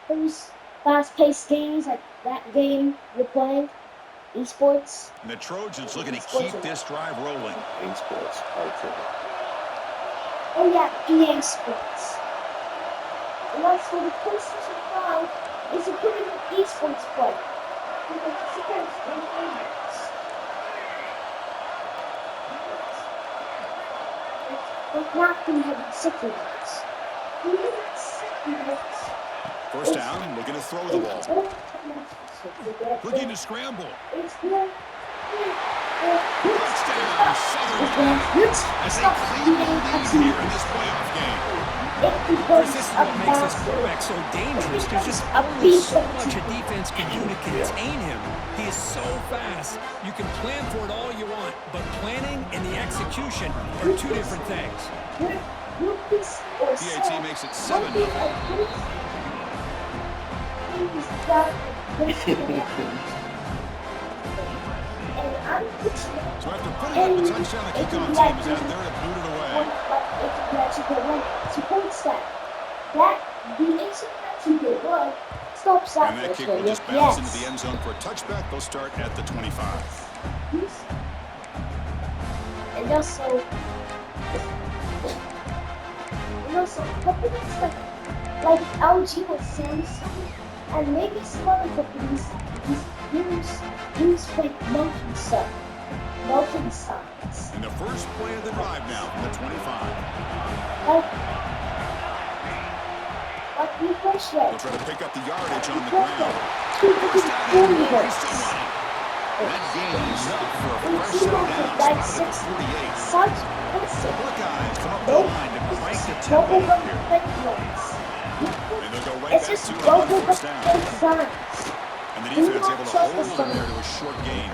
those fast-paced games like that game you're playing, esports. And the Trojans looking to keep this drive rolling. Esports, okay. Oh yeah, EA Sports. And also the PlayStation 5 is a pretty good esports play. Because it's against gamers. It's not going to have 60 minutes. First down, looking to throw the ball. Looking to scramble. Touchdown, Southern as they claim the lead here in this playoff game. This is what makes this quarterback so dangerous. There's just only so much a defense can do to contain him. He is so fast. You can plan for it all you want, but planning and the execution are two different things. PAT makes it 7-0. So after putting up the touchdown, the kickoff team is out there to boot it away. And that kick will just bounce into the end zone for a touchback. They'll start at the 25. And also, companies like LG or Samsung, and maybe some other companies use like motion signs. And the first play of the drive now from the 25. Like refresh rate. They'll try to pick up the yardage on the ground. First down and more. He's still running. That gain is up for a fresh set down. Like Spotted at 48. such Buckeyes come up the line to crank the tempo up here. And they'll go right back to it on first down. And the defense able to hold them there to a short gain.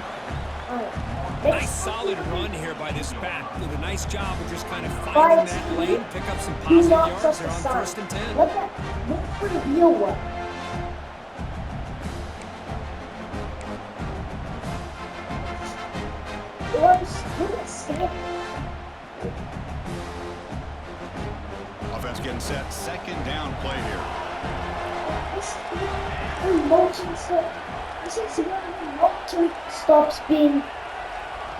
Nice solid run here by this back. Did a nice job of just kind of finding that lane, pick up some positive yards there on first and 10. Look for the real one. Offense getting set. Second down play here. Motion stops being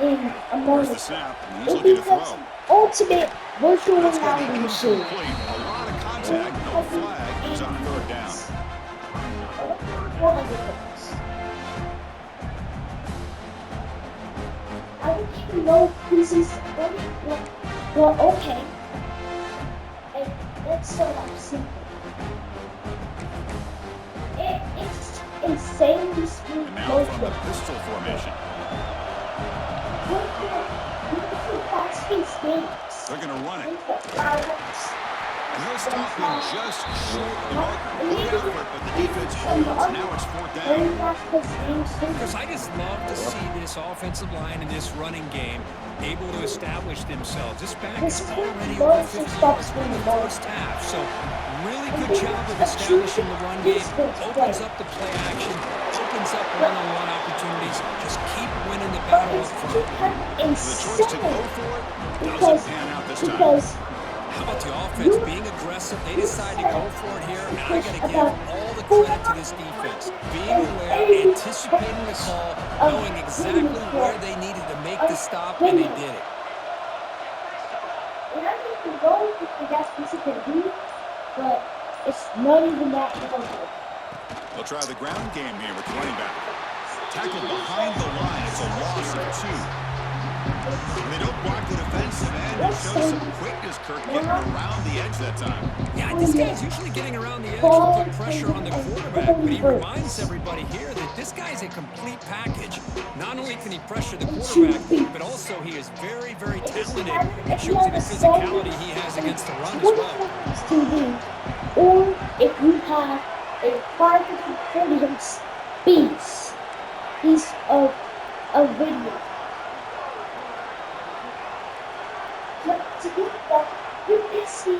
in a There's moment. the snap. And he's looking to throw. Ultimate virtual That's going to reality be machine. incomplete. A lot of contact. No flag. He's on third down. I don't even know this is well, okay. And let's start off simple. It's insanely smooth And now from the motion. pistol formation. Fast-paced games. They're going to run it. Fireworks. And they'll stop him just short of the mark. Good effort, but the defense holds. Now it's fourth down. Very fast-paced games too. Because I just love to see this offensive line in this running game able to establish themselves. This back is already over 50 yards in the first half. So really good job of establishing the run game. Opens up the play action. Opens up one-on-one opportunities. Just keep winning the battle up front. The choice to go for it doesn't Because pan out this time. How about the offense being aggressive? They decide to go for it here, and I got to give all the credit to this defense. Being aware, anticipating the call, knowing exactly where they needed to make the stop, and they did it. And I think the goal is the best piece it can do, but it's not even that good. They'll try the ground game here with the running back. Tackled behind the line. It's a loss of 2. And they don't block the defensive end. It shows some quickness, Kirk, getting around the edge that time. Yeah, this guy's usually getting around the edge to put pressure on the quarterback, but he reminds everybody here that this guy's a complete package. Not only can he pressure the quarterback, but also he is very, very talented. It shows you the physicality he has against the run as well. TV, or if you have a 540 piece of video. To get that, you can see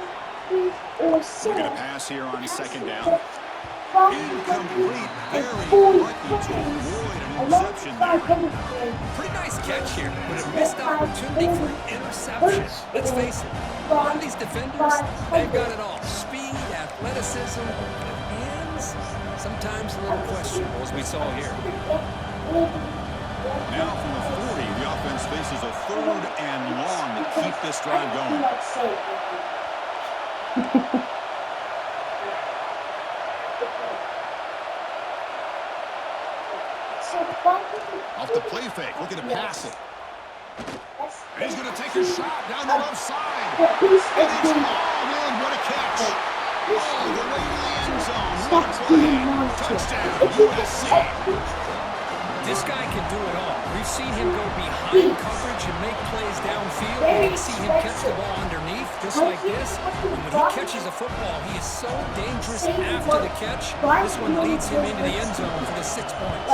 3 or 6. Looking to pass here on second down. Incomplete. Very lucky to avoid an interception there. Pretty nice catch here, but a missed opportunity for an interception. Let's face it, a lot of these defenders, they've got it all. Speed, athleticism, hands. sometimes a little questionable, as we saw here. Now from the 40, the offense faces a 3rd and long to keep this drive going. Off the play fake, looking to pass it. And he's going to take a shot down the left side. And it's all in. What a catch. All the way to the end zone. What a play. Touchdown, USC. This guy can do it all. We've seen him go behind coverage and make plays downfield. We see him catch the ball underneath, just like this. And when he catches a football, he is so dangerous after the catch. This one leads him into the end zone for the 6 points.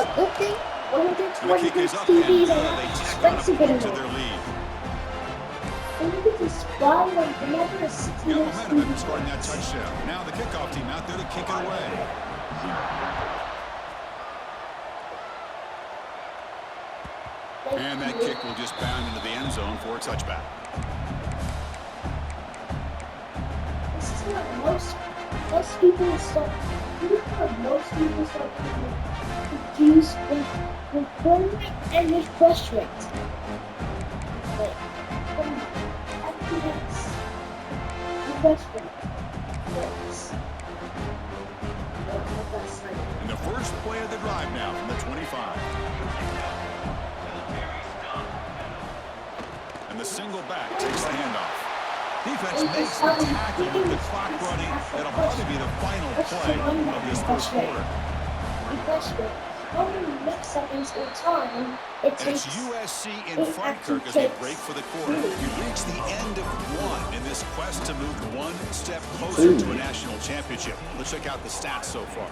And the kick is up, and they tack on a point to their lead. Got momentum after scoring that touchdown. Now the kickoff team out there to kick it away. And that kick will just bound into the end zone for a touchback. This is what most people start confused with quarterback and with rush rate. Like, from FBS, the rush rate works. And the first play of the drive now from the 25. And the single back takes the handoff. Defense makes the tackle with the clock running. That'll probably be the final play of this first quarter. And it's USC in Frankfurt as they break for the quarter. You've reached the end of one in this quest to move one step closer to a national championship. Let's check out the stats so far.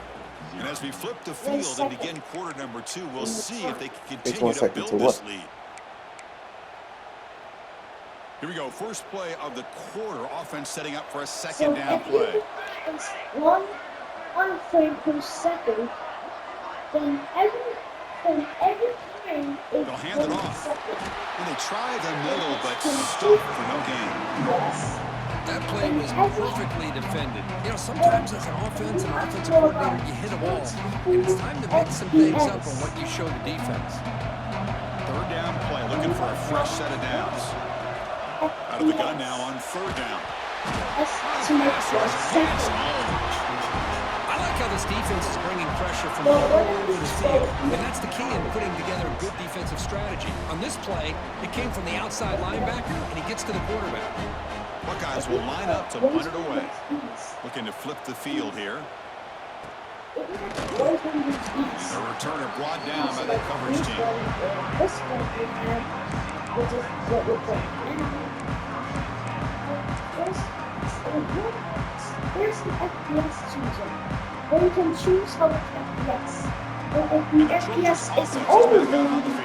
And as we flip the field and begin quarter number 2, we'll see if they can continue to build this lead. Here we go. First play of the quarter. Offense setting up for a second down play. One frame per second. Then every time they'll hand it off. And they try the middle, but stop for no gain. Yes. That play was perfectly defended. You know, sometimes as an offensive coordinator, you hit a wall. And it's time to mix some things up on what you show the defense. Third down play, looking for a fresh set of downs. Out of the gun now on third down. I like how this defense is bringing pressure from all over the field, and that's the key in putting together a good defensive strategy. On this play, it came from the outside linebacker, and he gets to the quarterback. Buckeyes will line up to punt it away. Looking to flip the field here. And the returner brought down by that coverage team. This one we have, which is what we're playing now. There's the FPS chooser, where you can choose how much FPS. But if the FPS is over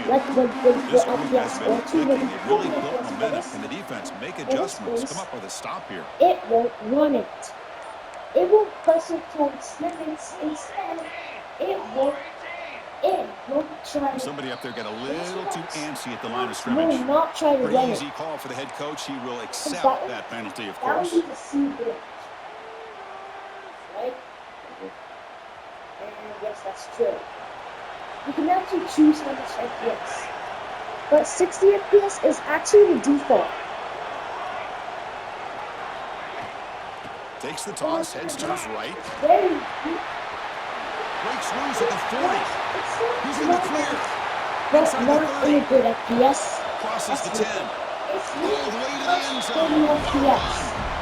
like the FPS or too many really built momentum in the defense. Make adjustments. Come up with a stop here. It won't run it. It will press it towards snippets instead. It won't try to. Somebody up there got a little too antsy at the line of Will scrimmage. not try to Pretty run easy it. call for the head coach. He will accept that penalty, of That course. would be the C bridge. Right? And yes, that's true. You can actually choose how much FPS. But 60 FPS is actually the default. Takes the toss, heads to his right. Very Breaks loose at the 40. He's in the clear. But not in a good FPS. Crosses the 10. It's All the way to the end not zone. 30 FPS.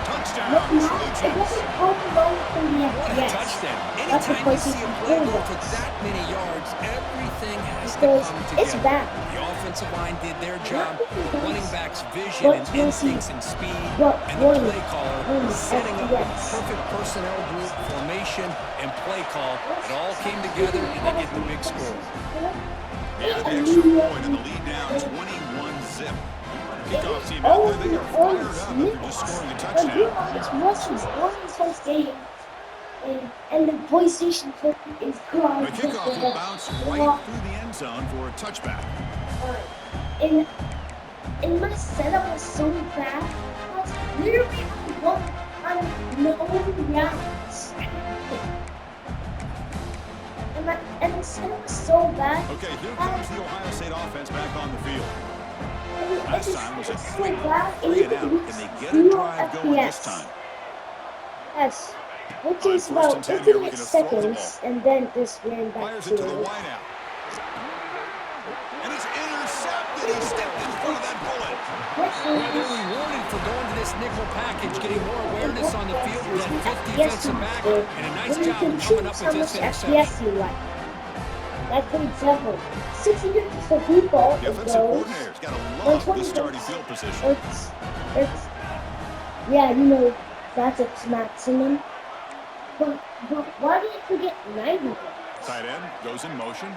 Touchdown, It Trojans. doesn't go below 30 What a FPS. touchdown. That's Anytime you because see a it's play go good. for that many yards, everything has to Because come it's together. bad. The offensive line did their job, the running back's vision But and you'll instincts see- and speed, but and the one- play caller one setting up the FPS. perfect personnel group, formation, and play call. It all came together, and they get the big score. Yeah, the extra point and the lead down 21-zip. Kickoff team out there, they are fired up after just scoring a touchdown. It's Russians, Russians first game. And the PlayStation 4 is gone. The kickoff will bounce right through the end zone for a touchback. And my setup was so bad. I was literally on no rounds. And the set was so bad. Okay, here comes the Ohio State offense back on the field. It Last was time was a so 3-1, bad. 3 and out. Can they get a drive going this time? Yes. Which On is first about and 10 here, 58 looking to throw the ball. seconds, and then just ran back Fires to it to the it. wideout. And it's intercepted. He stepped in front of that bullet. Well, they're rewarded for going to this nickel package, getting more awareness on the field with that fifth defensive back, and a nice job of coming up with this interception. FPS you like. Like, for example, 600 for people, The it offensive goes. coordinator's got to love the starting field position. Yeah, you know, that's its maximum. But why did it forget 90? Tight end goes in motion.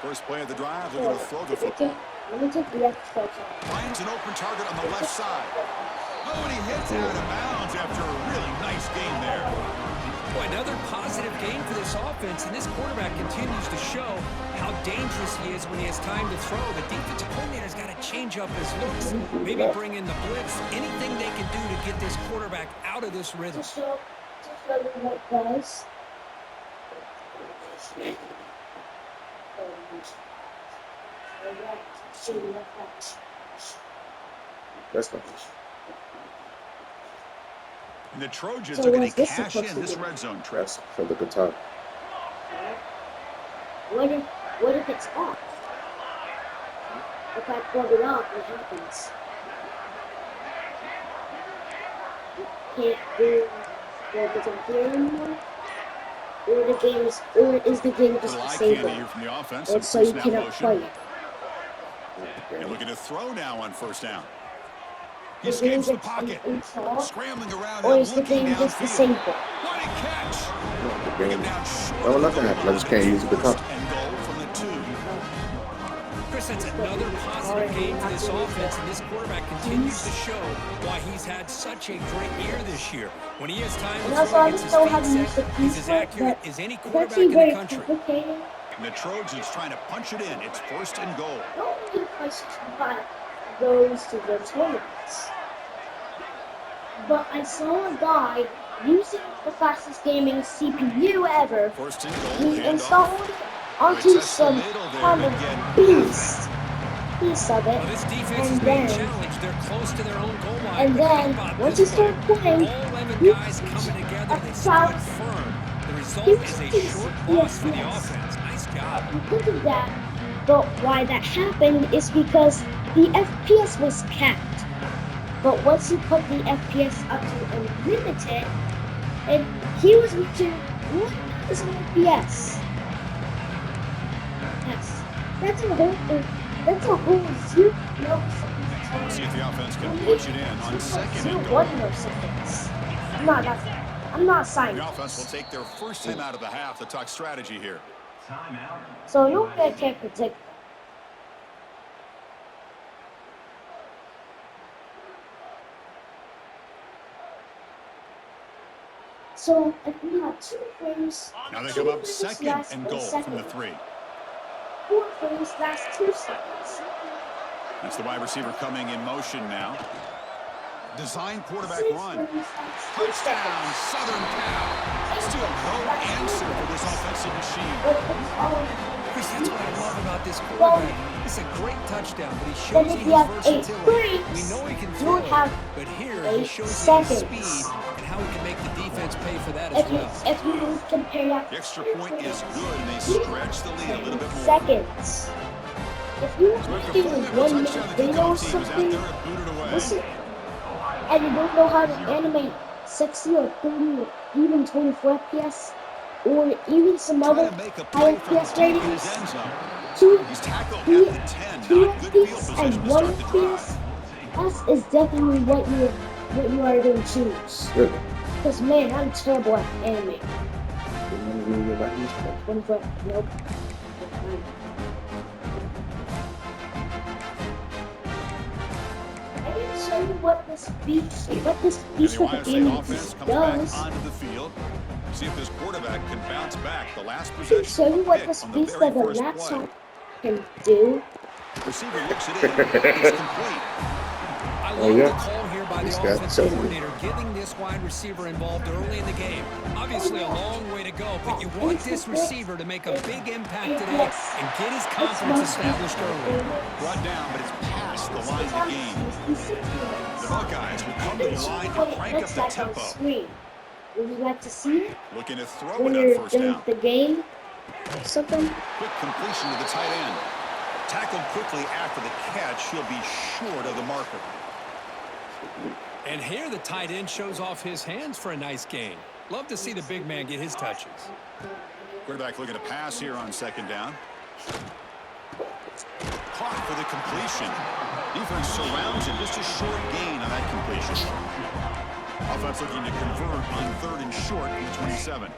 First play of the drive, they're going to throw the football. Let me take the extra time. Finds an open target on the left side. Oh, and he hits out of bounds after a really nice game there. Boy, another positive game for this offense, and this quarterback continues to show how dangerous he is when he has time to throw. The defensive coordinator's got to change up his looks, maybe bring in the blitz, anything they can do to get this quarterback out of this rhythm. To show them what does. That's not. And the Trojans So are going what's to this cash supposed in to this do? red zone trip. That's for the guitar. What if it's off? If I plug it off, what happens? You can't do the computer anymore? Or is the game just Little eye disabled? candy here from the offense. Or Some so you snap cannot motion. play it? They're looking to throw now on first down. He The game escapes the gets pocket. installed? Scrambling around Or and is the looking game just downfield. disabled? What a catch! The Bring him game. down short No, of the nothing goal happened. I just line. can't use the guitar. And goal from the 2. Chris, that's another positive game for this offense, and this quarterback continues to show why he's had such a great year this year. When he has time And to also, throw, I gets don't his know feet how to use set, the he's as keyboard, accurate but as any it's quarterback actually in the very country. complicated. And the Trojans trying to punch it in. It's first and goal. Don't need a goes to the tournaments. But I saw a guy using the fastest gaming CPU ever. First and goal. He Handoff. installed it onto some kind of beast of Well, it. this defense is And being then, challenged. They're close to their own goal line. and But how then about once this he started play? playing, All 11 he guys coming together. They about stood firm. The result he is a was- short yes, loss for the yes. offense. Nice job. Because of that, but why that happened is because the FPS was capped. But once you put the FPS up to unlimited, and he was reaching 1,000 FPS. Yes, that's a whole zero milliseconds. See if the offense can punch it in on second and goal. 1 milliseconds. I'm not a The scientist. offense will take their first time out of the half to talk strategy here. So you really can't predict. So if we have 2 frames, Now they 2 come up frames second last and 1 goal from the second. 3. 4 frames last 2 seconds. That's the wide receiver coming in motion now. Design quarterback 6 run. frames last 2 Touchdown, seconds. Southern Cal. Still no answer for this offensive machine. But it's all Chris, that's what I love about this quarterback. It's a great touchdown, but he Then shows if you you his have 8 versatility. We frames, know he can you throw, would have but here 8 he shows seconds. you his speed and how he can make the defense pay for that as well. if you compare that The extra point is good, and they stretch the lead a little bit more. seconds. If you So were after making pulling up a 1 touchdown, minute the video or kickoff team is out something, there to boot it away. listen, and you don't know how to animate 60 or 30 or even 24 FPS, or even some Trying other to make a high play from FPS deep in ratings, his end zone. 2 He's tackled two- at the 10. 2 Not good field FPS position and to 1 start the drive. FPS is definitely what you are going to choose. Good. Because man, I'm terrible at animating. Remember me about this one. 24, nope. I didn't show you what this beast And with the the Ohio State game offense comes does. back onto the field. See if this quarterback can bounce back. The last I can possession show you what pick this on the beast very of the first play. laptop can do. Receiver looks it in. It's complete. I Oh, love yeah. the call here by the This guy's offensive telling me. coordinator, getting this wide receiver involved early in the game. obviously a long way to go, but you want this receiver to make a big impact today and get his confidence established early. Brought down, but it's past the line of the game. The Buckeyes will come to the line and crank up the tempo. Would you like to see it? Looking to throw When it on you're first doing down. the game or something? Quick completion to the tight end. Tackled quickly after the catch. He'll be short of the marker. And here the tight end shows off his hands for a nice gain. Love to see the big man get his touches. Quarterback looking to pass here on second down. Caught for the completion. Defense surrounds him. Just a short gain on that completion. Offense looking to convert on third and short from the 27.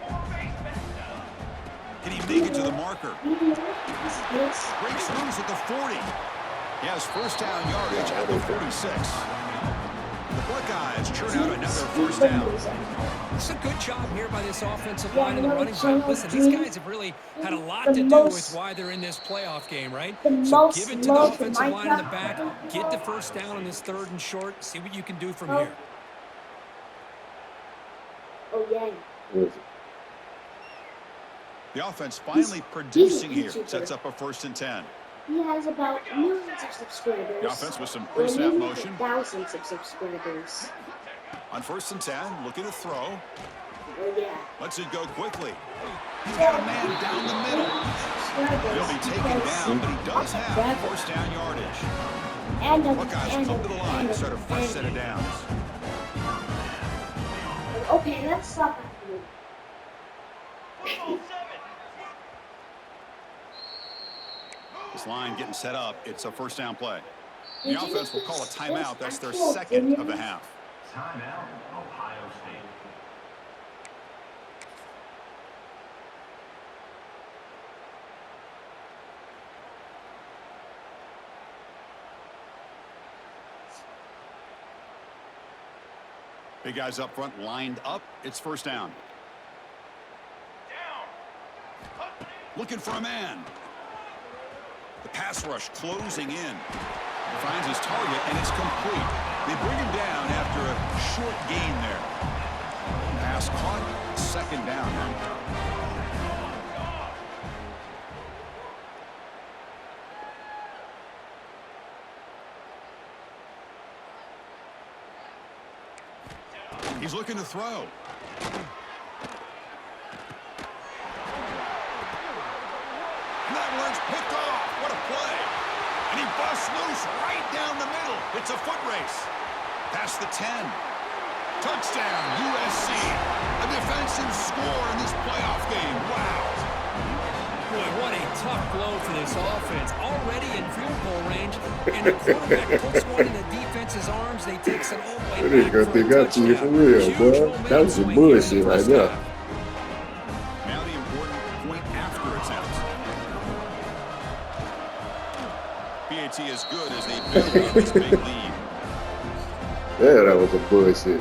Can he make it to the marker? Breaks loose at the 40. He has first down yardage at the 46. The Buckeyes churn out another first down. It's a good job here by this offensive line and the running back. Listen, these guys have really had a lot to do with why they're in this playoff game, right? So give it to the offensive line in the back. Get the first down on this third and short. See what you can do from here. Oh, yeah. The offense finally producing here. Sets up a 1st and 10. He has about millions of subscribers. The offense with some Or pre-snap maybe motion. thousands of subscribers. On 1st and 10, looking to throw. Oh, yeah. Lets it go quickly. He's got a man down the middle. He'll be taken down, but he does have first down yardage. And Buckeyes come to the line to start a fresh set of downs. Okay, let's stop at you. This line getting set up. It's a first down play. The offense will call a timeout. That's their second of the half. Timeout, Ohio State. Big guys up front lined up. It's first down. Looking for a man. The pass rush closing in. Finds his target, and it's complete. They bring him down after a short gain there. Pass caught, second down. He's looking to throw. And that one's picked off. What a play. And he busts loose right down the middle. It's a foot race. Past the 10. Touchdown, USC. A defensive score in this playoff game. Wow. Boy, what a tough blow for this offense. Already in field goal range, and the quarterback puts one in the defense's arms. They takes it all the way back for a They got you for touchdown. real, Huge boy. momentum That was some swing here in the bullshit right first there. half. Now the important point after attempt. PAT is good as they build up this big lead. Yeah, that was a bullshit.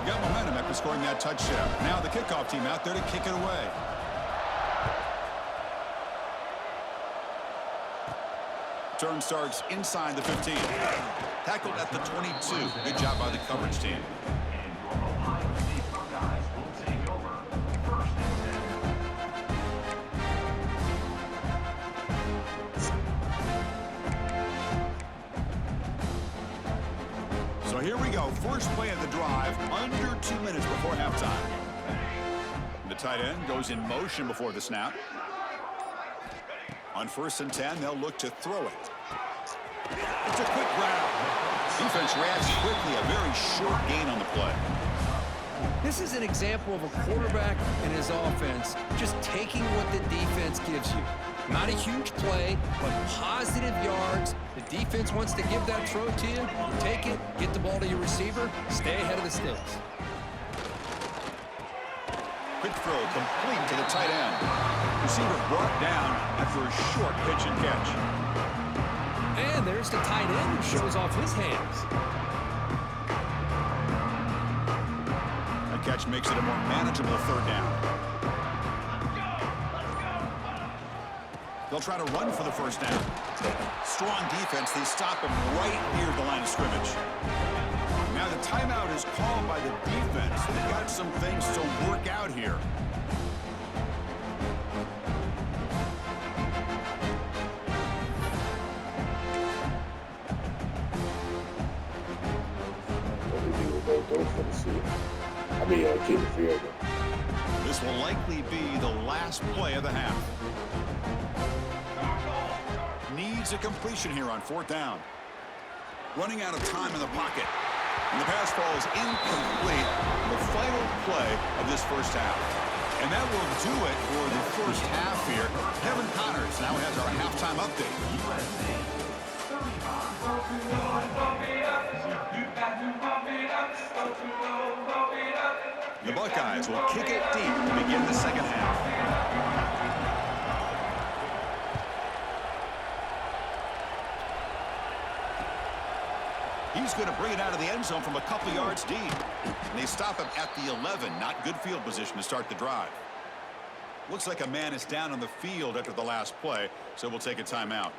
Got momentum after scoring that touchdown. Now the kickoff team out there to kick it away. Turn starts inside the 15. Tackled at the 22. Good job by the coverage team. So here we go. First play of the drive, under 2 minutes before halftime. The tight end goes in motion before the snap. On 1st and 10, they'll look to throw it. It's a quick grab. Defense reacts quickly, a very short gain on the play. This is an example of a quarterback and his offense just taking what the defense gives you. Not a huge play, but positive yards. The defense wants to give that throw to you. You take it, get the ball to your receiver, stay ahead of the sticks. Quick throw complete to the tight end. Receiver brought down after a short pitch and catch. And there's the tight end who shows off his hands. That catch makes it a more manageable third down. They'll try to run for the first down. Strong defense. They stop him right near the line of of scrimmage. Now the timeout is called by the defense. They've got some things to work out here. Keep the field. This will likely be the last play of the half. Needs a completion here on 4th down. Running out of time in the pocket. And the pass falls incomplete. The final play of this first half. And that will do it for the first half here. Kevin Connors now has our halftime update. The Buckeyes will kick it deep to begin the second half. He's going to bring it out of the end zone from a couple yards deep. And they stop him at the 11. Not good field position to start the drive. Looks like a man is down on the field after the last play, so we'll take a timeout.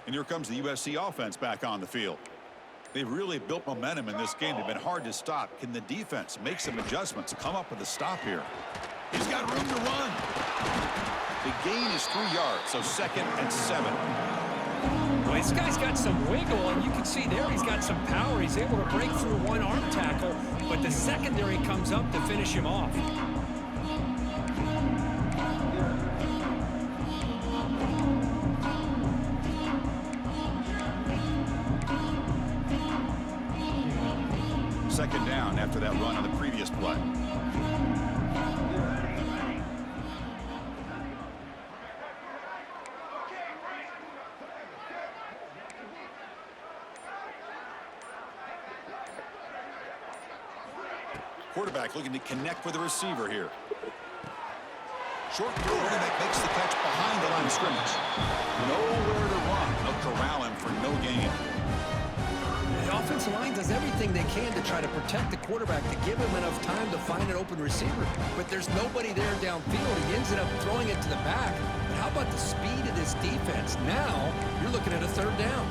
And here comes the USC offense back on the field. They've really built momentum in this game. They've been hard to stop. Can the defense make some adjustments, come up with a stop here? He's got room to run. The gain is 3 yards, so 2nd and 7. Well, this guy's got some wiggle, and you can see there he's got some power. He's able to break through one arm tackle, but the secondary comes up to finish him off. Second down after that run on the previous play. Quarterback looking to connect with the receiver here. Short throw that makes the catch behind the line of scrimmage. Nowhere to run. They'll corral him for no gain. The offensive line does everything they can to try to protect the quarterback, to give him enough time to find an open receiver. But there's nobody there downfield. He ends up throwing it to the back. But how about the speed of this defense? Now you're looking at a 3rd down.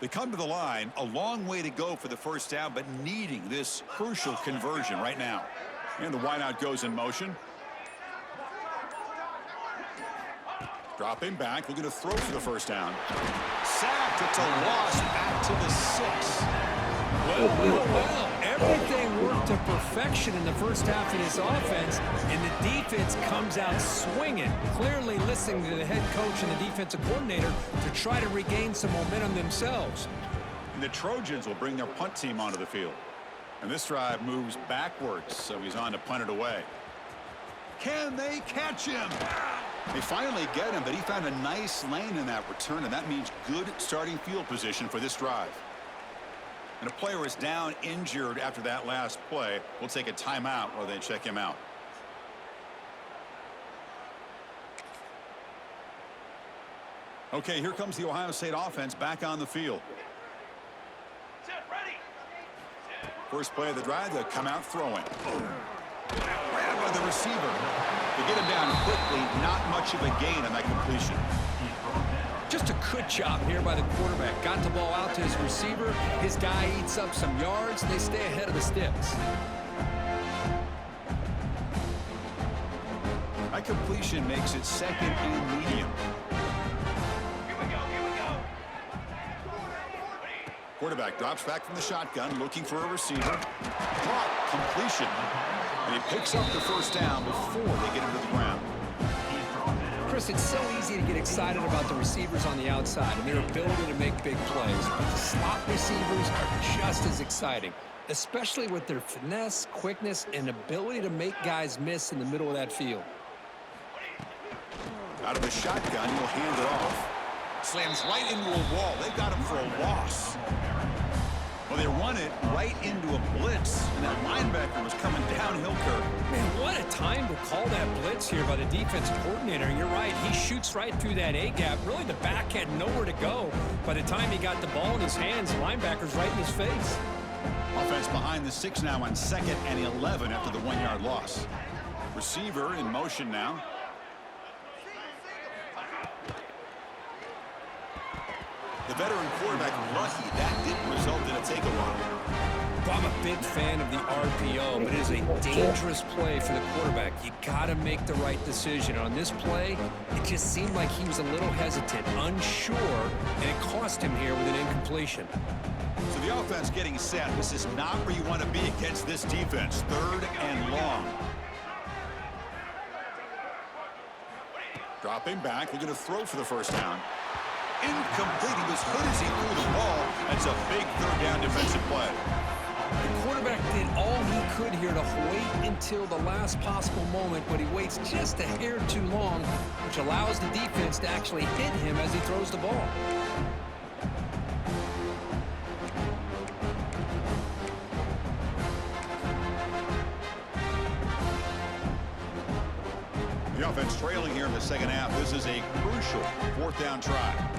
They come to the line, a long way to go for the first down, but needing this crucial conversion right now. And the wideout goes in motion. Dropping back, looking to throw for the first down. Sacked, it's a loss back to the 6. Well. Everything worked to perfection in the first half of this offense, and the defense comes out swinging, clearly listening to the head coach and the defensive coordinator to try to regain some momentum themselves. And the Trojans will bring their punt team onto the field. And this drive moves backwards, so he's on to punt it away. Can they catch him? They finally get him, but he found a nice lane in that return, and that means good starting field position for this drive. And a player is down injured after that last play. We'll take a timeout while they check him out. Okay, here comes the Ohio State offense back on the field. First play of the drive, they'll come out throwing. Grabbed by the receiver. They get him down quickly, not much of a gain on that completion. Just a good job here by the quarterback. Got the ball out to his receiver. His guy eats up some yards. They stay ahead of the sticks. That completion makes it 2nd and medium. Quarterback drops back from the shotgun, looking for a receiver. Caught, completion. And he picks up the first down before they get him to the ground. Chris, it's so easy to get excited about the receivers on the outside and their ability to make big plays. But the slot receivers are just as exciting, especially with their finesse, quickness, and ability to make guys miss in the middle of that field. Out of the shotgun, he'll hand it off Slams right into a wall. They've got him for a loss. Well, they run it right into a blitz, and that linebacker was coming downhill, Kirk. Man, what a time to call that blitz here by the defensive coordinator. And you're right, he shoots right through that A-gap. Really, the back had nowhere to go. By the time he got the ball in his hands, the linebacker's right in his face. Offense behind the 6 now on 2nd and 11 after the 1-yard loss. Receiver in motion now. The veteran quarterback lucky that didn't result in a takeaway. I'm a big fan of the RPO, but it is a dangerous play for the quarterback. You got to make the right decision. On this play, it just seemed like he was a little hesitant, unsure, and it cost him here with an incompletion. So the offense getting set. This is not where you want to be against this defense. 3rd and long. Dropping back, looking to throw for the first down. Incomplete. He was hit as he threw the ball. That's a big 3rd down defensive play. The quarterback did all he could here to wait until the last possible moment, but he waits just a hair too long, which allows the defense to actually hit him as he throws the ball. The offense trailing here in the 2nd half. This is a crucial 4th down try.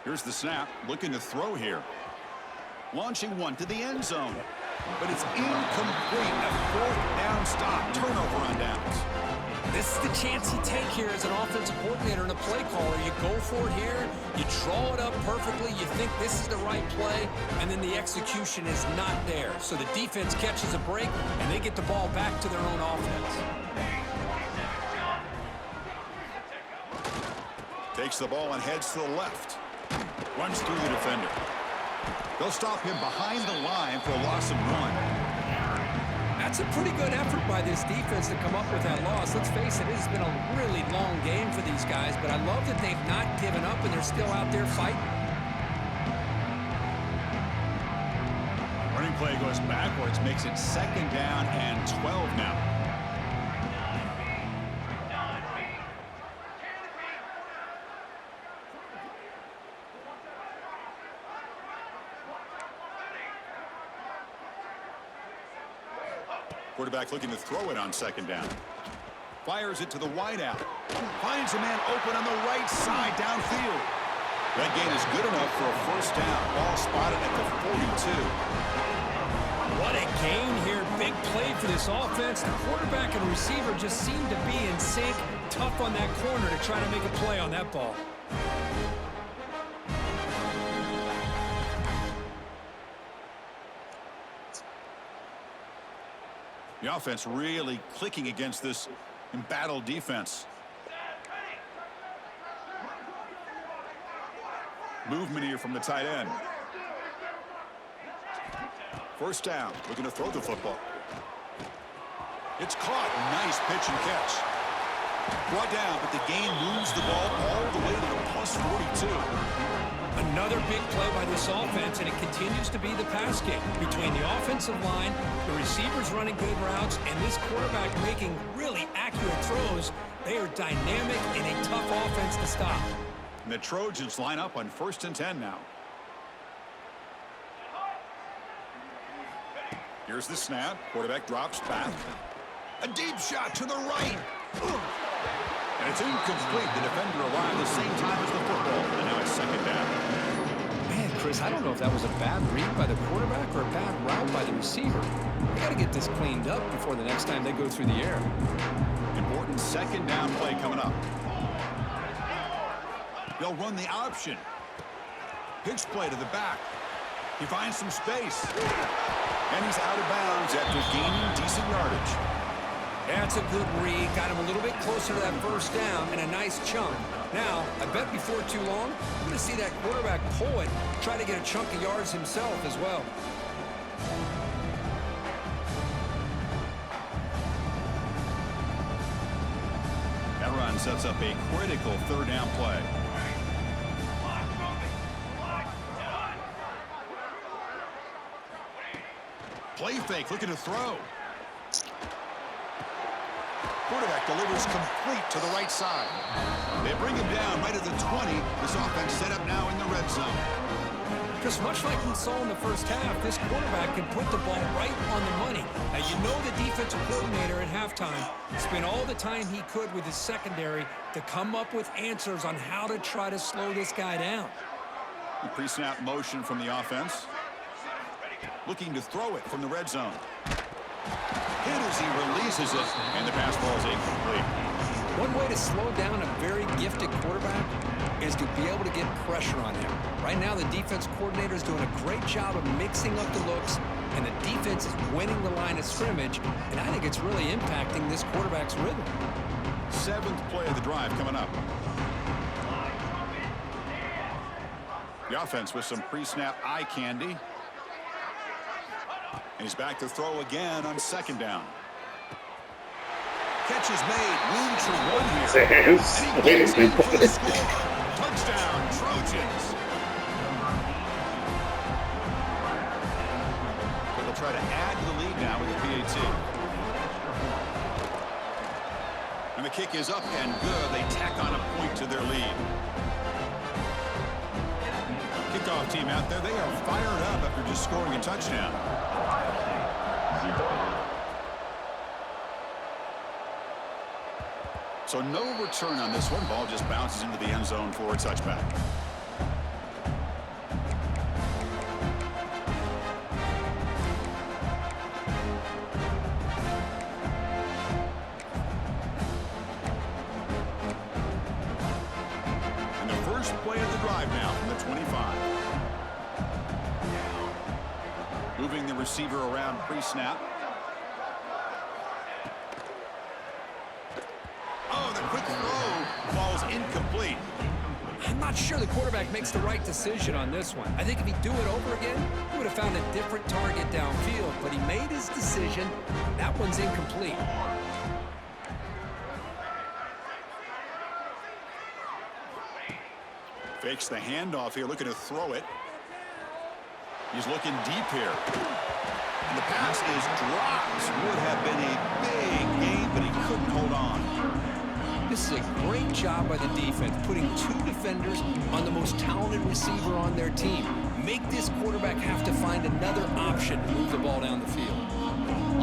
Here's the snap, looking to throw here. Launching one to the end zone. But it's incomplete. A 4th down stop. Turnover on downs. This is the chance you take here as an offensive coordinator and a play caller. You go for it here, you draw it up perfectly, you think this is the right play, and then the execution is not there. So the defense catches a break, and they get the ball back to their own offense. Takes the ball and heads to the left. Runs through the defender. They'll stop him behind the line for a loss of 1. That's a pretty good effort by this defense to come up with that loss. Let's face it, it has been a really long game for these guys, but I love that they've not given up and they're still out there fighting. Running play goes backwards, makes it 2nd down and 12 now. Quarterback looking to throw it on 2nd down. Fires it to the wideout. Finds a man open on the right side downfield. That gain is good enough for a 1st down. Ball spotted at the 42. What a gain here. Big play for this offense. The quarterback and receiver just seem to be in sync. Tough on that corner to try to make a play on that ball. The offense really clicking against this embattled defense. Movement here from the tight end. 1st down, looking to throw the football. It's caught. Nice pitch and catch. Brought down, but the gain moves the ball all the way to the plus 42. Another big play by this offense, and it continues to be the pass game. Between the offensive line, the receivers running good routes, and this quarterback making really accurate throws, they are dynamic and a tough offense to stop. And the Trojans line up on 1st and 10 now. Here's the snap. Quarterback drops back. A deep shot to the right. And it's incomplete. The defender arrived at the same time as the football. And now it's 2nd down. Man, Chris, I don't know if that was a bad read by the quarterback or a bad route by the receiver. We got to get this cleaned up before the next time they go through the air. Important 2nd down play coming up. They'll run the option. Pitch play to the back. He finds some space. And he's out of bounds after gaining decent yardage. That's a good read. Got him a little bit closer to that 1st down and a nice chunk. Now, I bet before too long, we're going to see that quarterback pull it, try to get a chunk of yards himself as well. That run sets up a critical 3rd down play. Play fake, looking to throw. Quarterback delivers complete to the right side. They bring him down right at the 20. This offense set up now in the red zone. Just much like we saw in the first half, this quarterback can put the ball right on the money. Now, you know the defensive coordinator at halftime spent all the time he could with his secondary to come up with answers on how to try to slow this guy down. The pre-snap motion from the offense. Looking to throw it from the red zone. Hit as he releases it, and the pass ball is incomplete. One way to slow down a very gifted quarterback is to be able to get pressure on him. Right now, the defense coordinator is doing a great job of mixing up the looks, and the defense is winning the line of scrimmage, and I think it's really impacting this quarterback's rhythm. 7th play of the drive coming up. The offense with some pre-snap eye candy. And he's back to throw again on 2nd down. Catch is made. Room to run here. And he gets in for the score. Touchdown, Trojans. So they'll try to add to the lead now with the PAT. And the kick is up and good. They tack on a point to their lead. Kickoff team out there. They are fired up after just scoring a touchdown. So no return on this one. Ball just bounces into the end zone for a touchback. And the first play of the drive now from the 25. Moving the receiver around pre-snap. Quick throw falls incomplete. I'm not sure the quarterback makes the right decision on this one. I think if he'd do it over again, he would have found a different target downfield, but he made his decision. That one's incomplete. Fakes the handoff here, looking to throw it. He's looking deep here. And the pass is dropped. Would have been a big game, but he couldn't hold on. This is a great job by the defense, putting 2 defenders on the most talented receiver on their team. Make this quarterback have to find another option to move the ball down the field.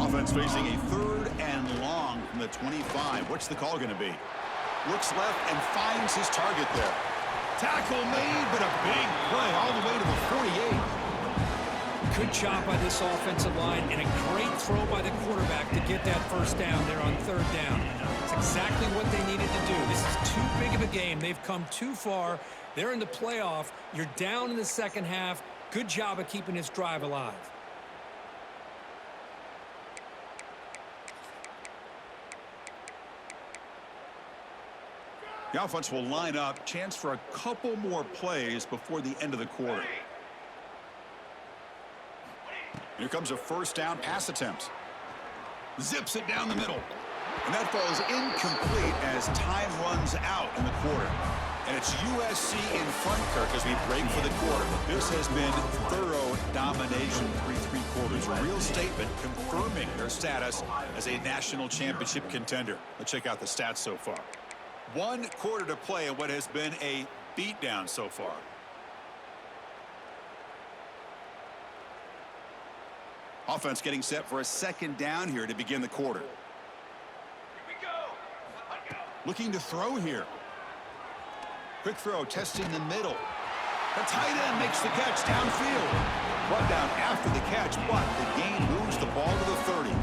Offense facing a 3rd and long from the 25. What's the call going to be? Looks left and finds his target there. Tackle made, but a big play all the way to the 48. Good job by this offensive line and a great throw by the quarterback to get that first down there on 3rd down. It's exactly what they needed to do. This is too big of a game. They've come too far. They're in the playoff. You're down in the second half. Good job of keeping this drive alive. The offense will line up. Chance for a couple more plays before the end of the quarter. Here comes a 1st down pass attempt. Zips it down the middle. And that falls incomplete as time runs out in the quarter. And it's USC in front, Kirk, as we break for the quarter. This has been thorough domination through 3 quarters. A real statement confirming their status as a national championship contender. Let's check out the stats so far. 1 quarter to play in what has been a beatdown so far. Offense getting set for a 2nd down here to begin the quarter. Looking to throw here. Quick throw, testing the middle. The tight end makes the catch downfield. Run down after the catch, but the gain moves the ball to the 30.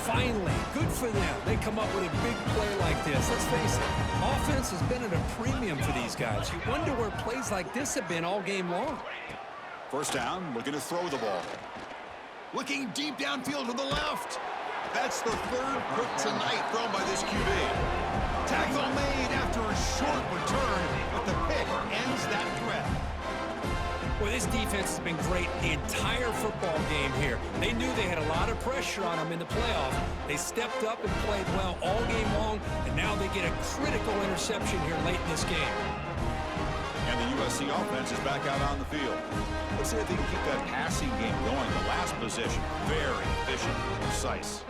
Finally, good for them. They come up with a big play like this. Let's face it, offense has been at a premium for these guys. You wonder where plays like this have been all game long. 1st down, looking to throw the ball. Looking deep downfield to the left. That's the 3rd pick tonight thrown by this QB. Tackle made after a short return, but the pick ends that threat. Well, this defense has been great the entire football game here. They knew they had a lot of pressure on them in the playoff. They stepped up and played well all game long, and now they get a critical interception here late in this game. And the USC offense is back out on the field. Let's see if they can keep that passing game going. The last possession, very efficient, precise.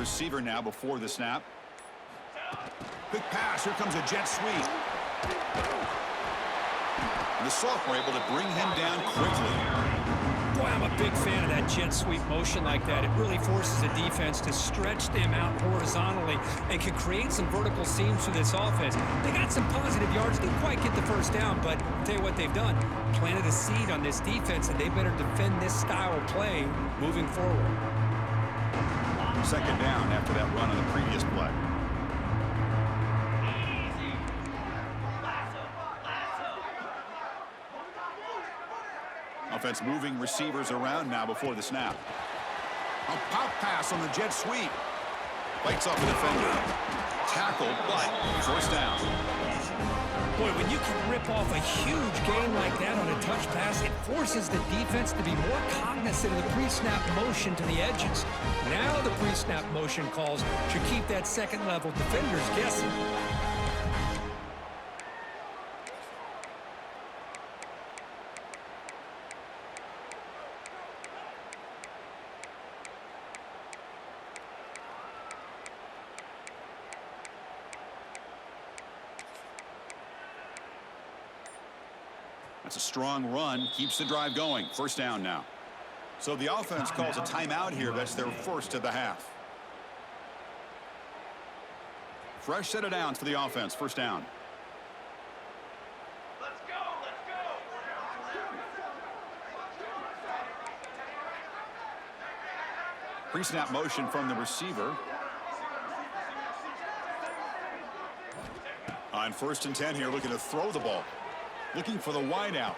receiver now before the snap. Quick pass. Here comes a jet sweep. And the sophomore able to bring him down quickly. Boy, I'm a big fan of that jet sweep motion like that. It really forces the defense to stretch them out horizontally and can create some vertical seams for this offense. They got some positive yards. Didn't quite get the first down, but I'll tell you what they've done. Planted a seed on this defense, and they better defend this style of play moving forward. Second down after that run on the previous play. Offense moving receivers around now before the snap. A pop pass on the jet sweep. Fights off the defender. Tackled, but first down. Boy, when you can rip off a huge gain like that on a touch pass, it forces the defense to be more cognizant of the pre-snap motion to the edges. Now the pre-snap motion calls should keep that second-level defenders guessing. That's a strong run, keeps the drive going. First down now. So the offense calls a timeout here. That's their first of the half. Fresh set of downs for the offense. First down. Let's go, let's go. Pre-snap motion from the receiver. On 1st and 10 here, looking to throw the ball. Looking for the wide out.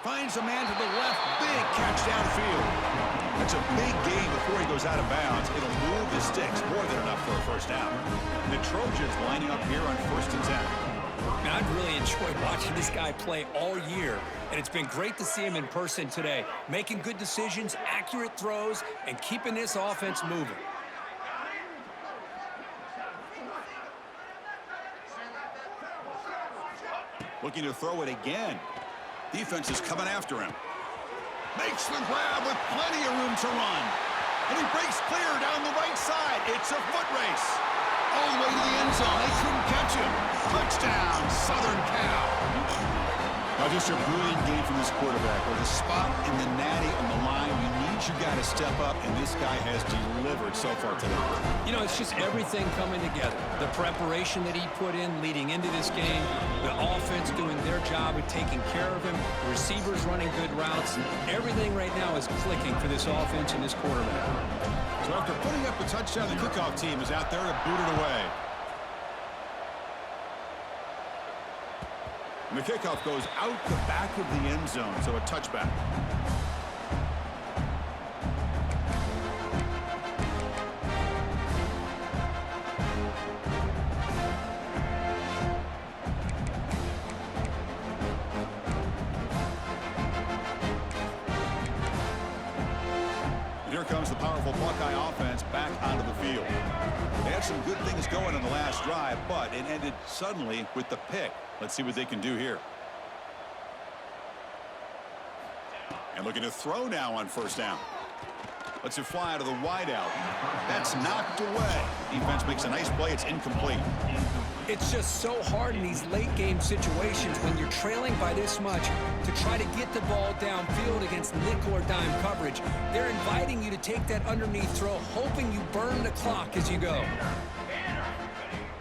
Finds a man to the left. Big catch downfield. That's a big gain before he goes out of bounds. It'll move the sticks. More than enough for a first down. The Trojans lining up here on 1st and 10. Now, I've really enjoyed watching this guy play all year, and it's been great to see him in person today. Making good decisions, accurate throws, and keeping this offense moving. Looking to throw it again. Defense is coming after him. Makes the grab with plenty of room to run. And he breaks clear down the right side. It's a foot race. All the way to the end zone. They couldn't catch him. Touchdown, Southern Cal. Now just a brilliant game from this quarterback. With a spot in the natty on the line, you need your guy to step up, and this guy has delivered so far today. You know, it's just everything coming together. The preparation that he put in leading into this game, the offense doing their job of taking care of him, the receivers running good routes. Everything right now is clicking for this offense and this quarterback. So after putting up a touchdown, the kickoff team is out there to boot it away. And the kickoff goes out the back of the end zone, so a touchback. Here comes the powerful Buckeye offense back onto the field. They had some good things going on the last drive, but it ended suddenly with the pick. Let's see what they can do here. And looking to throw now on 1st down. Lets it fly to the wideout. That's knocked away. Defense makes a nice play. It's incomplete. It's just so hard in these late game situations when you're trailing by this much to try to get the ball downfield against nickel or dime coverage. They're inviting you to take that underneath throw, hoping you burn the clock as you go.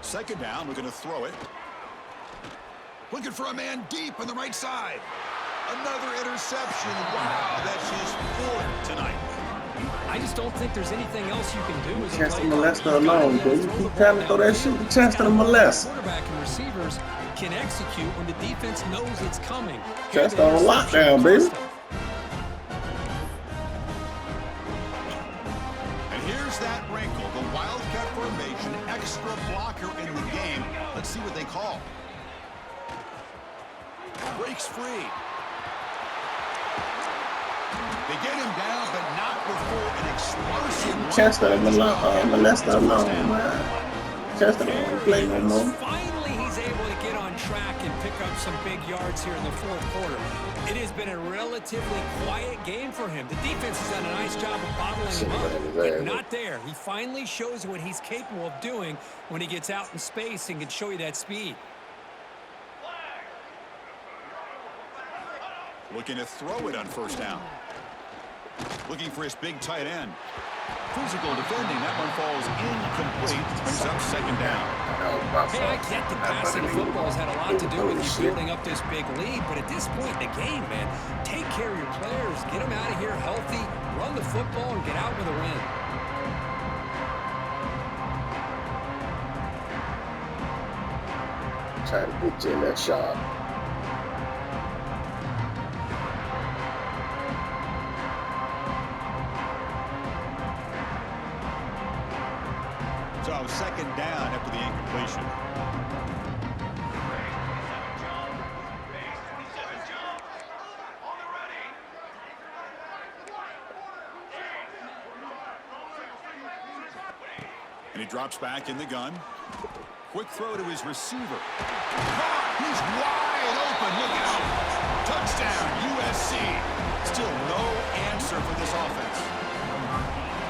Second down, we're going to throw it. Looking for a man deep on the right side. Another interception. Wow, that's his 4th tonight. I just don't think there's anything else you can do as a Chance to player. molest her alone, bro. You keep trying to throw that shit, the chance to molest. Quarterback and receivers can execute when the defense knows it's coming. Chance on lockdown, baby. And here's that wrinkle. The Wildcat formation, extra blocker in the game. Let's see what they call. Breaks free. They get him down, but not before an explosive. Chance to molest her alone, man. Chance to don't play no more. Finally, he's able to get on track and pick up some big yards here in the fourth quarter. It has been a relatively quiet game for him. The defense has done a nice job of bottling him up, but not there. He finally shows what he's capable of doing when he gets out in space and can show you that speed. Looking to throw it on first down. Looking for his big tight end. Physical defending. That one falls incomplete. Brings up second down. Hey, I get the passing football has had a lot to do with you building up this big lead, but at this point in the game, man, take care of your players. Get them out of here healthy, run the football, and get out with a win. Try to put you in that shot. So second down after the incompletion. And he drops back in the gun. Quick throw to his receiver. He's wide open. Look out. Touchdown, USC. Still no answer for this offense.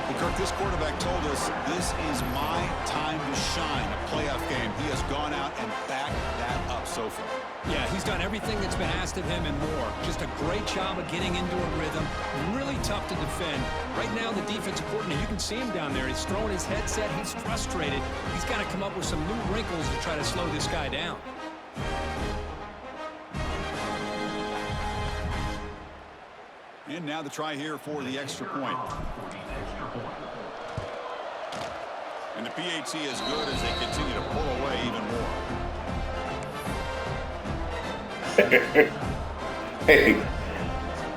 Well, Kirk, this quarterback told us this is my time to shine. A playoff game. He has gone out and backed that up so far. Yeah, he's done everything that's been asked of him and more. Just a great job of getting into a rhythm. Really tough to defend. Right now, the defensive coordinator, you can see him down there. He's throwing his headset. He's frustrated. He's got to come up with some new wrinkles to try to slow this guy down. And now the try here for the extra point. And the PAT is good as they continue to pull away even more. Hey,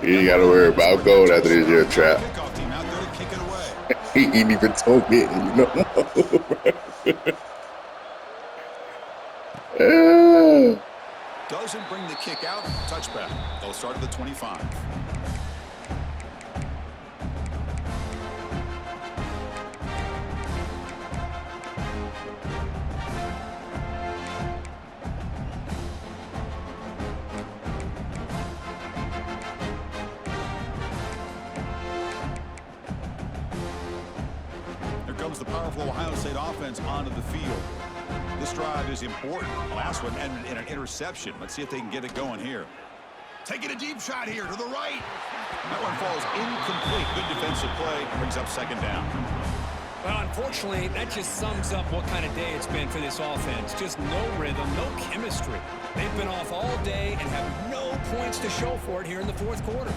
you ain't got to worry about going after this year trap. Kickoff team out there to kick it away. He ain't even told me, you know. Doesn't bring the kick out. Touchback. They'll start at the 25. The powerful Ohio State offense onto the field. This drive is important. The last one ended in an interception. Let's see if they can get it going here. Taking a deep shot here to the right. That one falls incomplete. Good defensive play. Brings up second down. Well, unfortunately, that just sums up what kind of day it's been for this offense. Just no rhythm, no chemistry. They've been off all day and have no points to show for it here in the fourth quarter.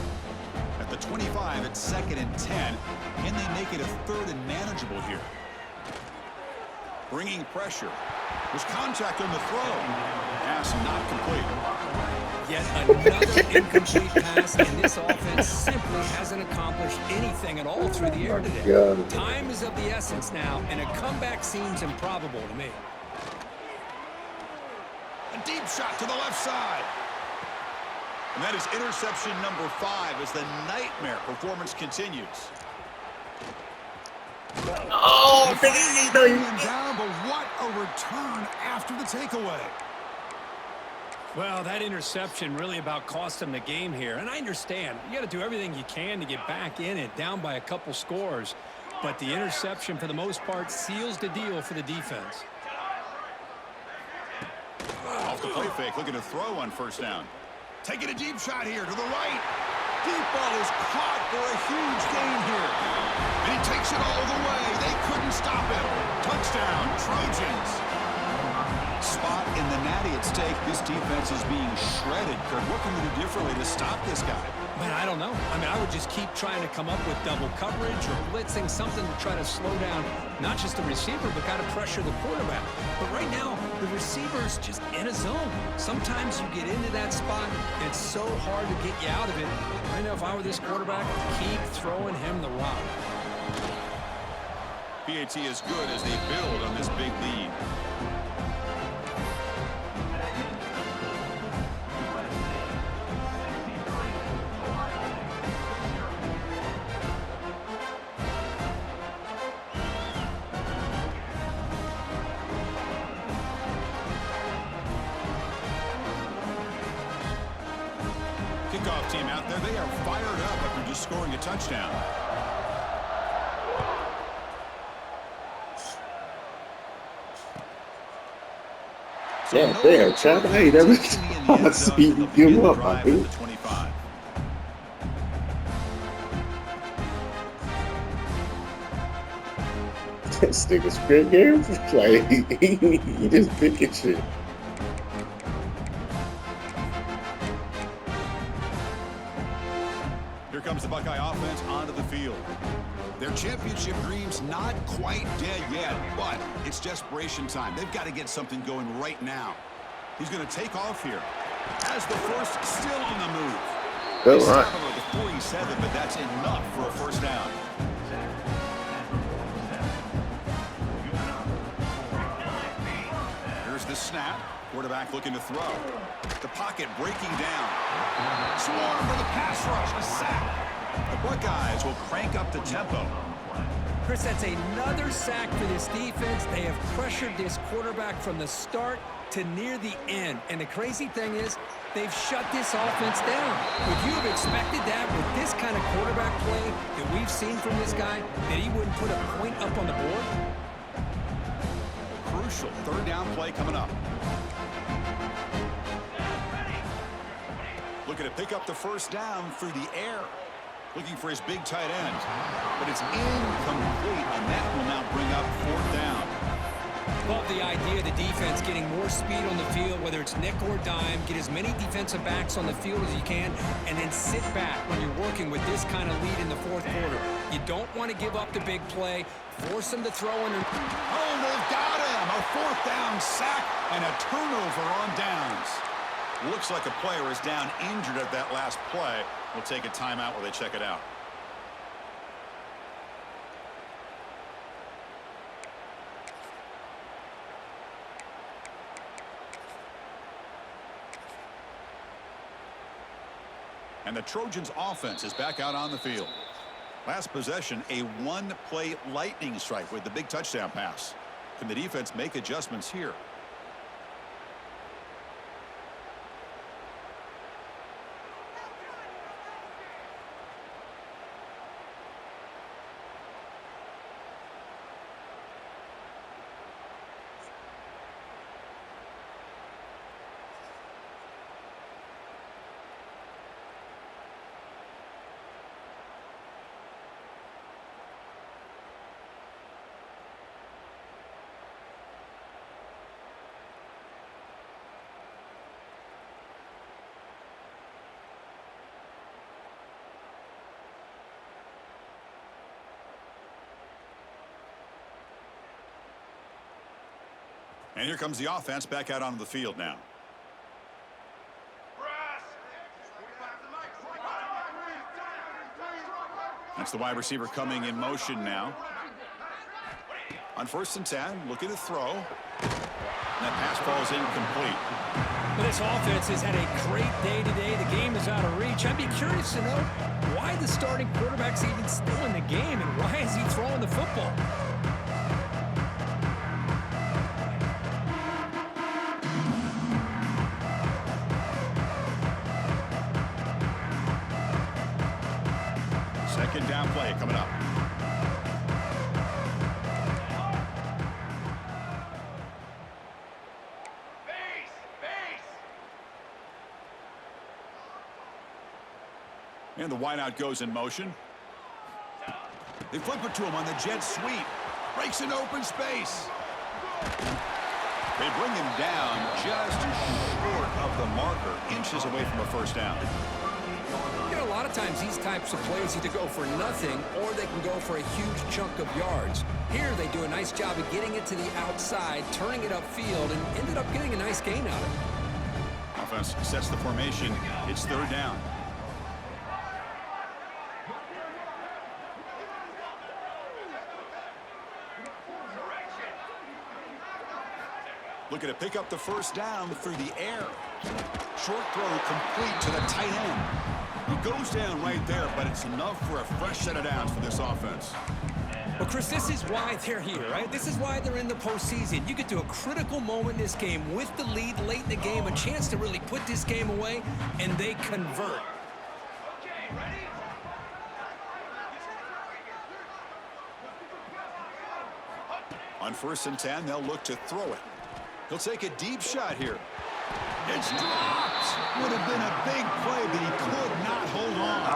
At the 25, it's 2nd and 10. Can they make it a 3rd and manageable here? Bringing pressure. There's contact on the throw. Pass not complete. Yet another incomplete pass, and this offense simply hasn't accomplished anything at all through the air today. Time is of the essence now, and a comeback seems improbable to me. A deep shot to the left side. And that is interception number 5 as the nightmare performance continues. Oh, Down, but what a return after the takeaway. Well, that interception really about cost him the game here. And I understand. You got to do everything you can to get back in it, down by a couple scores. But the interception, for the most part, seals the deal for the defense. Off the play fake, looking to throw on first down. Taking a deep shot here to the right. Deep ball is caught for a huge gain here. And he takes it all the way. They couldn't stop him. Touchdown, Trojans. Spot in the natty at stake. This defense is being shredded. Kirk, what can we do differently to stop this guy? Man, I don't know. I mean, I would just keep trying to come up with double coverage or blitzing, something to try to slow down not just the receiver, but kind of pressure the quarterback. But right now, the receiver's just in a zone. Sometimes you get into that spot, and it's so hard to get you out of it. Right now, if I were this quarterback, keep throwing him the rock. PAT is good as they build on this big lead. team out there, they are fired up after just scoring a touchdown. Yeah, damn, Chad. I ain't never seen you give up, I think. This nigga spit game? Like, he just picking shit. Here comes the Buckeye offense onto the field. Their championship dreams not quite dead yet, but it's desperation time. They've got to get something going right now. He's going to take off here. As the first, still on the move. All right. The 47, but that's enough for a first down. Here's the snap. Quarterback looking to throw. The pocket breaking down. Swarm for the pass rush. A sack. The Buckeyes will crank up the tempo. Chris, that's another sack for this defense. They have pressured this quarterback from the start to near the end. And the crazy thing is, they've shut this offense down. Would you have expected that with this kind of quarterback play that we've seen from this guy, that he wouldn't put a point up on the board? Crucial third down play coming up. Looking to pick up the first down through the air. Looking for his big tight end. But it's incomplete, and that will now bring up fourth down. Love the idea of the defense getting more speed on the field, whether it's nickel or dime, get as many defensive backs on the field as you can, and then sit back when you're working with this kind of lead in the fourth quarter. You don't want to give up the big play, force them to throw in. Oh, they've got him! A fourth down sack and a turnover on downs. Looks like a player is down injured at that last play. We'll take a timeout while they check it out. And the Trojans offense is back out on the field. Last possession, a one-play lightning strike with the big touchdown pass. Can the defense make adjustments here? And here comes the offense back out onto the field now. That's the wide receiver coming in motion now. On 1st and 10, looking to throw. And that pass falls incomplete. Well, this offense has had a great day today. The game is out of reach. I'd be curious to know why the starting quarterback's even still in the game and why is he throwing the football? Second down play coming up. And the wideout goes in motion. They flip it to him on the jet sweep. Breaks an open space. They bring him down just short of the marker, inches away from a first down. You know, a lot of times these types of plays either go for nothing or they can go for a huge chunk of yards. Here they do a nice job of getting it to the outside, turning it upfield, and ended up getting a nice gain out of it. Offense sets the formation. It's third down. Looking to pick up the first down through the air. Short throw complete to the tight end. He goes down right there, but it's enough for a fresh set of downs for this offense. Well, Chris, this is why they're here, right? This is why they're in the postseason. You get to a critical moment in this game with the lead late in the game, a chance to really put this game away, and they convert. On 1st and 10, they'll look to throw it. He'll take a deep shot here. It's dropped. Would have been a big play, but he could not hold on.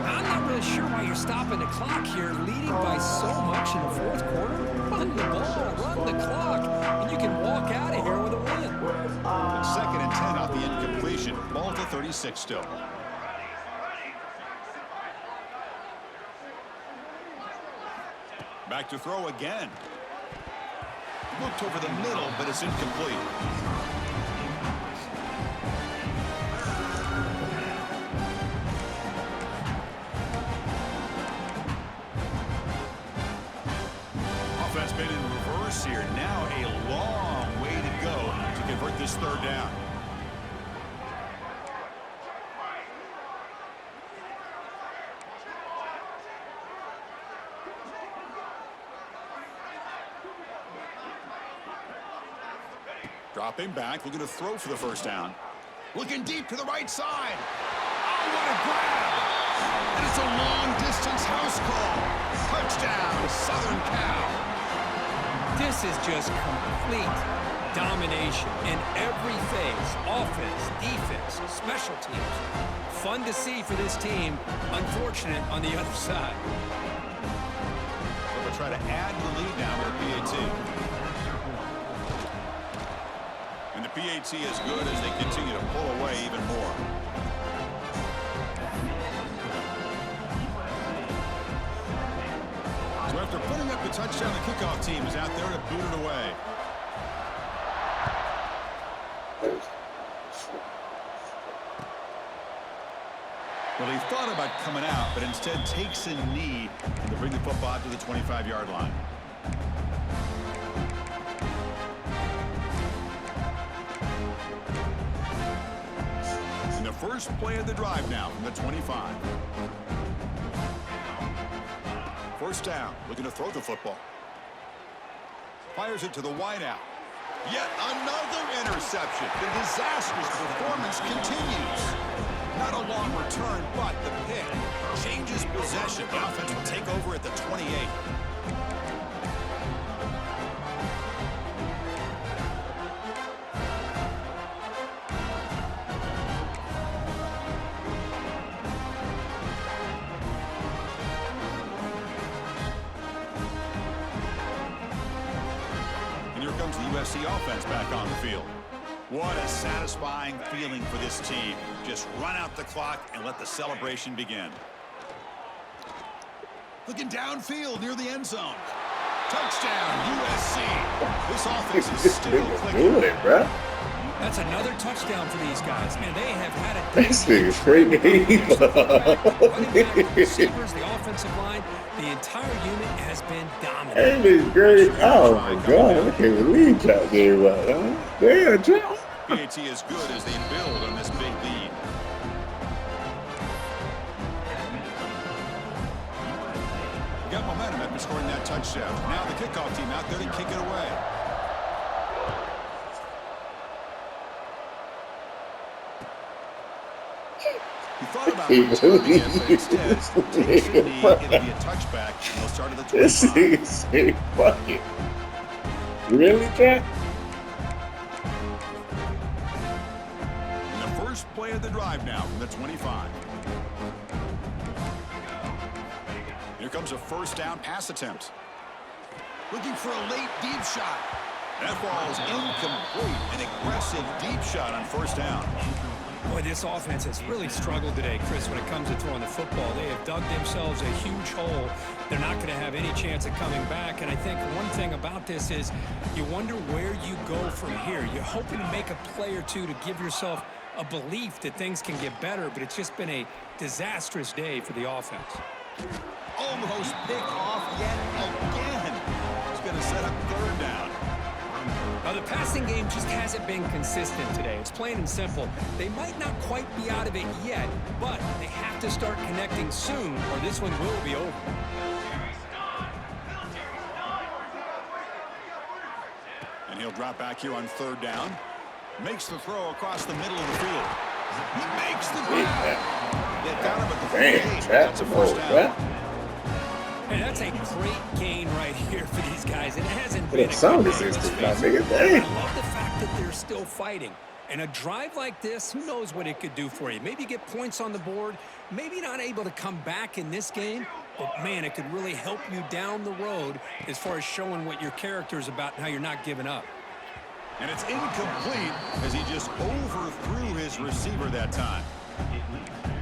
I'm not really sure why you're stopping the clock here, leading by so much in the 4th quarter. Run the ball, run the clock, and you can walk out of here with a win. And 2nd and 10 off the incompletion. Ball to 36 still. Back to throw again. Looked over the middle, but it's incomplete. Offense been in reverse here. Now a long way to go to convert this 3rd down. Dropping back, looking to throw for the 1st down. Looking deep to the right side. Oh, what a grab! And it's a long-distance house call. Touchdown, Southern Cal. This is just complete domination in every phase. Offense, defense, special teams. Fun to see for this team. Unfortunate on the other side. They'll try to add to the lead now with the PAT. And the PAT is good as they continue to pull away even more. So after putting up the touchdown, the kickoff team is out there to boot it away. Well, he thought about coming out, but instead takes a knee to bring the football to the 25-yard line. And the first play of the drive now from the 25. 1st down, looking to throw the football. Fires it to the wideout. Yet another interception. The disastrous performance continues. Not a long return, but the pick changes possession. The offense will take over at the 28. And here comes the USC offense back on the field. What a satisfying feeling for this team. Just run out the clock and let the celebration begin. Looking downfield near the end zone. Touchdown, USC. This offense is still clicking. Good, bro. That's another touchdown for these guys. Man, they have had a This nigga's great. running back, the receivers, the offensive line, the entire unit has been dominant. That is great. Oh my God, I can't believe y'all did well. Damn, Joe. PAT is good as they build on this big lead. Got momentum after scoring that touchdown. Now the kickoff team out there to kick it away. He thought about returning it, but instead takes the knee. It'll be a touchback, and they'll start at the 25. This nigga say, fuck it. Really, Jack? And the first play of the drive now from the 25. Here comes a 1st down pass attempt. Looking for a late deep shot. That ball is incomplete. An aggressive deep shot on 1st down. Boy, this offense has really struggled today, Chris, when it comes to throwing the football. They have dug themselves a huge hole. They're not going to have any chance of coming back. And I think one thing about this is you wonder where you go from here. You're hoping to make a play or two to give yourself a belief that things can get better, but it's just been a disastrous day for the offense. Almost pick off yet again. He's going to set up 3rd down. Now, the passing game just hasn't been consistent today. It's plain and simple. They might not quite be out of it yet, but they have to start connecting soon or this one will be over. And he'll drop back here on 3rd down. Makes the throw across the middle of the field. He makes the grab. They got him at the 48. That's a 1st down. Hey, that's a great gain right here for these guys. It hasn't But been that a sound good day, is let's instant, my face it. nigga. But I Dang. love the fact that they're still fighting. And a drive like this, who knows what it could do for you. Maybe get points on the board, maybe not able to come back in this game, but, man, it could really help you down the road as far as showing what your character is about and how you're not giving up. And it's incomplete as he just overthrew his receiver that time.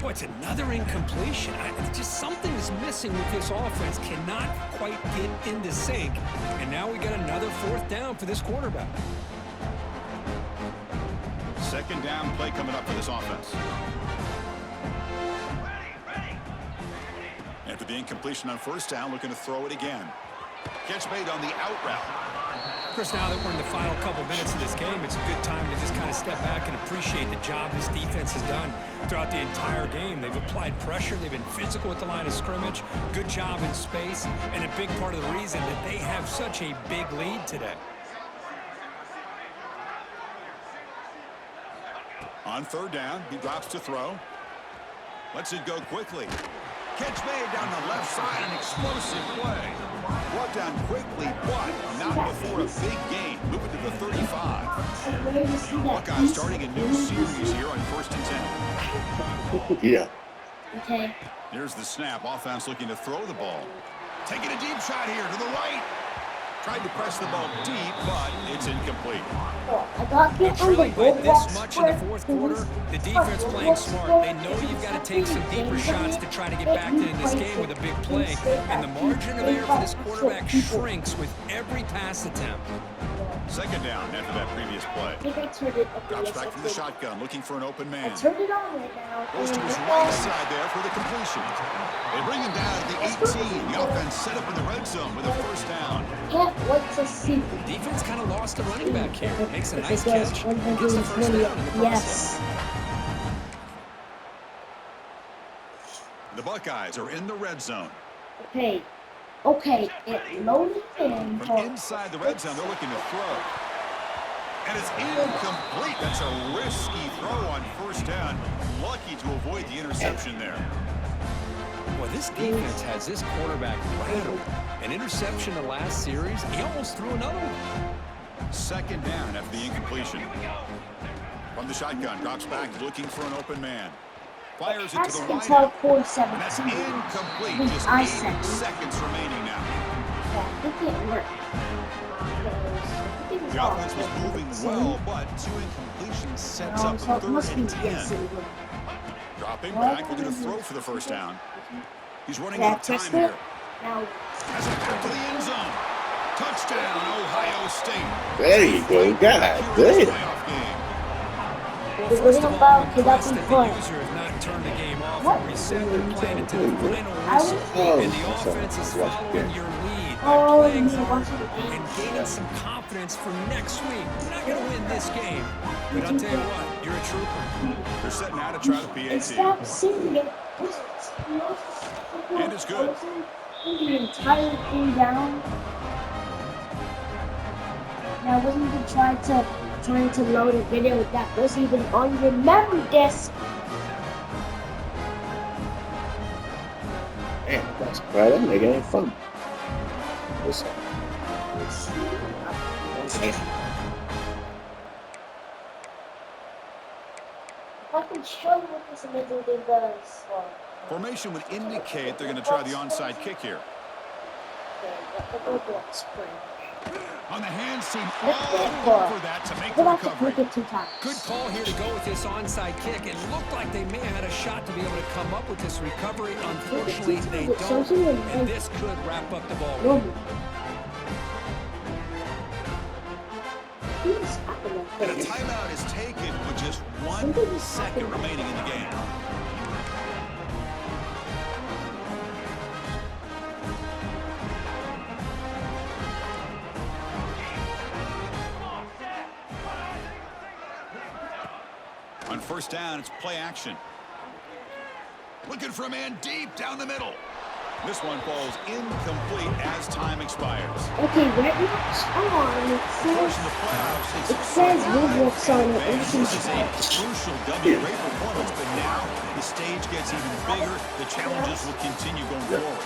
Boy, it's another incompletion. Just something is missing with this offense. Cannot quite get into sync. And now we got another 4th down for this quarterback. Second down play coming up for this offense. After the incompletion on first down, looking to throw it again. Catch made on the out route. Of course, now that we're in the final couple minutes of this game, it's a good time to just kind of step back and appreciate the job this defense has done throughout the entire game. They've applied pressure. They've been physical at the line of scrimmage. Good job in space. And a big part of the reason that they have such a big lead today. On third down, he drops to throw. Lets it go quickly. Catch made down the left side, an explosive play. Brought down quickly, but not before a big gain. Moving to the 35. Buckeyes starting a new series here on 1st and 10. Yeah. Okay. Here's the snap. Offense looking to throw the ball. Taking a deep shot here to the right. Tried to press the ball deep, but it's incomplete. I got But hit on the trailing by goal this much in the 4th quarter, the defense playing smart. They know you've got to take some deeper shots to try to get back into this game with a big play. And the margin of error for this quarterback shrinks with every pass attempt. Second down after that previous play. I think I turned it up. Drops back from the shotgun, looking for an open man. I turned it on right now. Goes to his right side there for the completion. They bring him down at the 18. The offense set up in the red zone with a 1st down. Can't wait to see. Defense kind of lost a running back here. Makes a nice catch. Gets the 1st down in the process. Yes. The Buckeyes are in the red zone. Okay. Okay. It loaded in. From inside the red zone, they're looking to throw. And it's incomplete. That's a risky throw on 1st down. Lucky to avoid the interception there. Boy, this defense has this quarterback rattled. An interception the last series. He almost threw another one. Second down after the incompletion. From the shotgun, drops back, looking for an open man. Fires it to the right. Until And that's 4:17. incomplete. Just I 8 said. seconds remaining now. Yeah, it didn't work. The offense was moving well, but 2 incompletions sets up So a it 3rd must be and 10. yes. It would. Dropping back, looking to throw for the 1st down. He's running Yeah, out of time test here. it. Now, Has it back to the end zone. Touchdown, Ohio State. There you go. God damn. Playoff game. Well, The first winning of ball all, I'm could not impressed be that the fun. user has not turned the game off What? and reset their plan into the final I was- whistle. And the Oh, offense is sorry. following your lead by Oh, playing you hard watching the game. and gaining some confidence for next week. We're not going to win this game, but I'll tell you what, you're a trooper. They're setting out to try the and PAT. stop singing it. And it's good. The entire thing down. Now, wasn't you trying to load a video that wasn't even on your memory disk? Man, that's right. That nigga ain't fun. What's up? If I can show you what this amazing thing does. Formation would indicate they're going to try the onside kick here. On the hands team, all over that to make the Go back to recovery. click it 2 times. Good call here to go with this onside kick. It looked like they may have had a shot to be able to come up with this recovery. Unfortunately, they don't, and this could wrap up the ball game. Normal. Who's happening? And a timeout is taken with just 1 second remaining in the game. On 1st down, it's play action. Looking for a man deep down the middle. This one falls incomplete as time expires. Okay, right now on it says Roblox on it. This is a crucial W. Great performance, but now the stage gets even bigger. The challenges will continue going forward.